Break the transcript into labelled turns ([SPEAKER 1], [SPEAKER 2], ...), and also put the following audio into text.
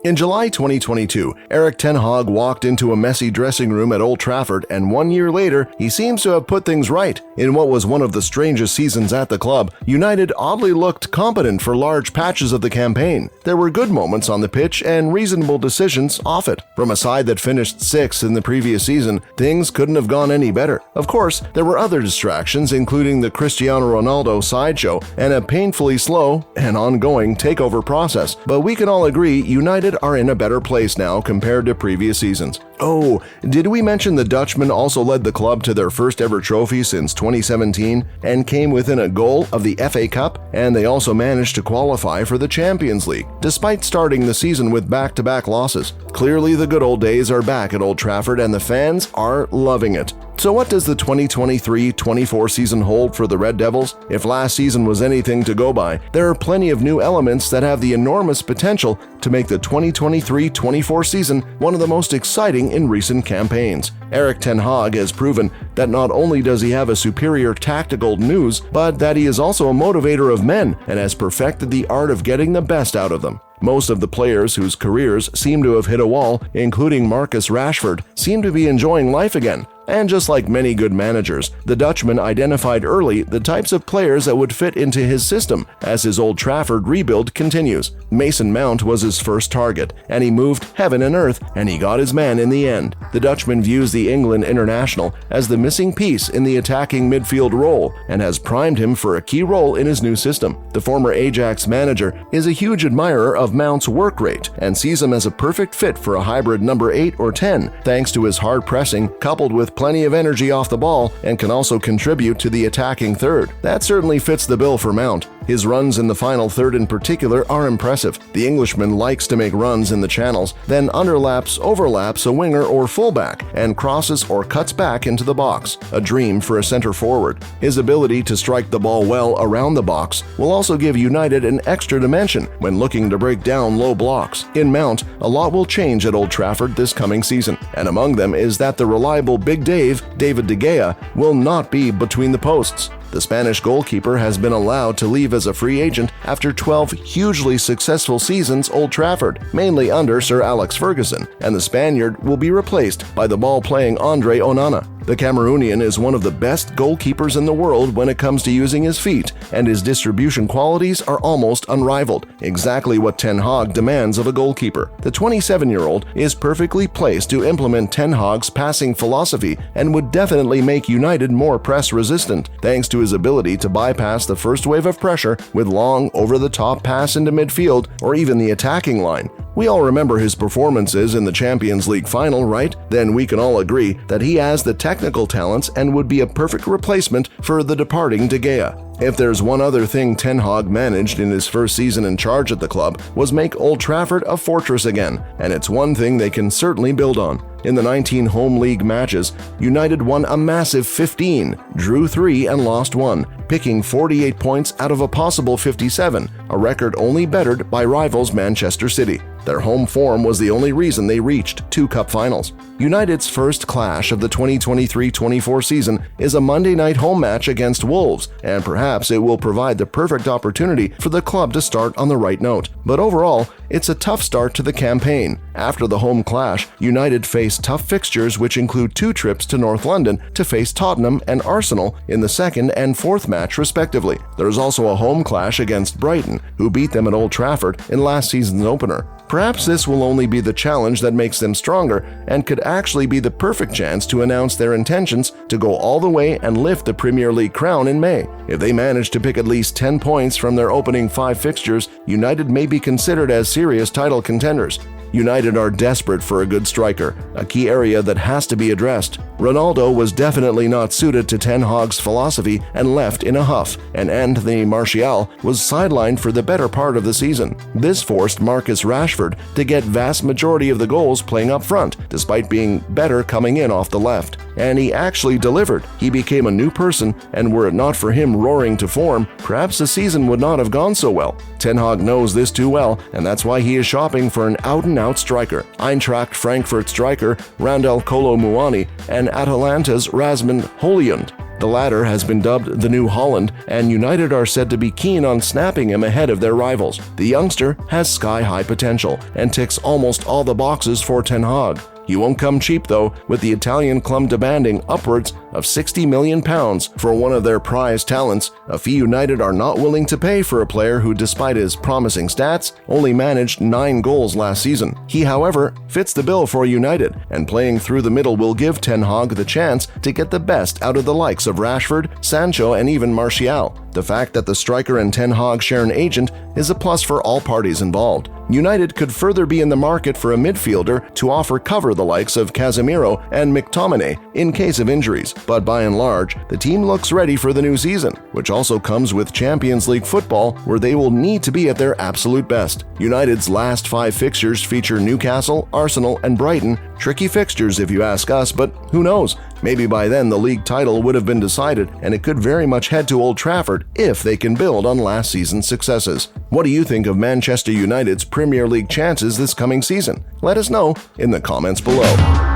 [SPEAKER 1] In July 2022, Erik Ten Hag walked into a messy dressing room at Old Trafford, and 1 year later, he seems to have put things right. In what was one of the strangest seasons at the club, United oddly looked competent for large patches of the campaign. There were good moments on the pitch and reasonable decisions off it. From a side that finished 6th in the previous season, things couldn't have gone any better. Of course, there were other distractions, including the Cristiano Ronaldo sideshow and a painfully slow and ongoing takeover process. But we can all agree United are in a better place now compared to previous seasons. Oh, did we mention the Dutchman also led the club to their first ever trophy since 2017 and came within a goal of the FA Cup? And they also managed to qualify for the Champions League, despite starting the season with back-to-back losses. Clearly, the good old days are back at Old Trafford and the fans are loving it. So what does the 2023-24 season hold for the Red Devils? If last season was anything to go by, there are plenty of new elements that have the enormous potential to make the 2023-24 season one of the most exciting in recent campaigns. Erik Ten Hag has proven that not only does he have a superior tactical nous, but that he is also a motivator of men and has perfected the art of getting the best out of them. Most of the players whose careers seem to have hit a wall, including Marcus Rashford, seem to be enjoying life again. And just like many good managers, the Dutchman identified early the types of players that would fit into his system as his Old Trafford rebuild continues. Mason Mount was his first target, and he moved heaven and earth, and he got his man in the end. The Dutchman views the England international as the missing piece in the attacking midfield role and has primed him for a key role in his new system. The former Ajax manager is a huge admirer of Mount's work rate and sees him as a perfect fit for a hybrid number 8 or 10, thanks to his hard pressing coupled with plenty of energy off the ball and can also contribute to the attacking third. That certainly fits the bill for Mount. His runs in the final third in particular are impressive. The Englishman likes to make runs in the channels, then overlaps a winger or fullback, and crosses or cuts back into the box, a dream for a center forward. His ability to strike the ball well around the box will also give United an extra dimension when looking to break down low blocks. In Mount, a lot will change at Old Trafford this coming season, and among them is that the reliable Big David De Gea, will not be between the posts. The Spanish goalkeeper has been allowed to leave as a free agent after 12 hugely successful seasons Old Trafford, mainly under Sir Alex Ferguson, and the Spaniard will be replaced by the ball-playing Onana. The Cameroonian is one of the best goalkeepers in the world when it comes to using his feet, and his distribution qualities are almost unrivaled, exactly what Ten Hag demands of a goalkeeper. The 27-year-old is perfectly placed to implement Ten Hag's passing philosophy and would definitely make United more press-resistant, thanks to his ability to bypass the first wave of pressure with long, over-the-top pass into midfield or even the attacking line. We all remember his performances in the Champions League final, right? Then we can all agree that he has the technical talents and would be a perfect replacement for the departing De Gea. If there's one other thing Ten Hag managed in his first season in charge at the club was make Old Trafford a fortress again, and it's one thing they can certainly build on. In the 19 home league matches, United won a massive 15, drew 3 and lost 1, picking 48 points out of a possible 57, a record only bettered by rivals Manchester City. Their home form was the only reason they reached 2 cup finals. United's first clash of the 2023-24 season is a Monday night home match against Wolves, and perhaps it will provide the perfect opportunity for the club to start on the right note. But overall, it's a tough start to the campaign. After the home clash, United face tough fixtures which include 2 trips to North London to face Tottenham and Arsenal in the second and fourth match respectively. There's also a home clash against Brighton, who beat them at Old Trafford in last season's opener. Perhaps this will only be the challenge that makes them stronger and could actually be the perfect chance to announce their intentions to go all the way and lift the Premier League crown in May. If they manage to pick at least 10 points from their opening 5 fixtures, United may be considered as serious title contenders. United are desperate for a good striker, a key area that has to be addressed. Ronaldo was definitely not suited to Ten Hag's philosophy and left in a huff, and Anthony Martial was sidelined for the better part of the season. This forced Marcus Rashford to get vast majority of the goals playing up front, despite being better coming in off the left. And he actually delivered. He became a new person, and were it not for him roaring to form, perhaps the season would not have gone so well. Ten Hag knows this too well, and that's why he is shopping for an out-and-out striker. Eintracht Frankfurt striker Randal Kolo Muani and Atalanta's Rasmus Højlund. The latter has been dubbed the New Holland, and United are said to be keen on snapping him ahead of their rivals. The youngster has sky-high potential and ticks almost all the boxes for Ten Hag. He won't come cheap though, with the Italian club demanding upwards of £60 million for one of their prized talents, a fee United are not willing to pay for a player who, despite his promising stats, only managed 9 goals last season. He, however, fits the bill for United, and playing through the middle will give Ten Hag the chance to get the best out of the likes of Rashford, Sancho, and even Martial. The fact that the striker and Ten Hag share an agent is a plus for all parties involved. United could further be in the market for a midfielder to offer cover the likes of Casemiro and McTominay in case of injuries, but by and large, the team looks ready for the new season, which also comes with Champions League football where they will need to be at their absolute best. United's last 5 fixtures feature Newcastle, Arsenal, and Brighton. Tricky fixtures if you ask us, but who knows? Maybe by then the league title would have been decided, and it could very much head to Old Trafford if they can build on last season's successes. What do you think of Manchester United's Premier League chances this coming season? Let us know in the comments below.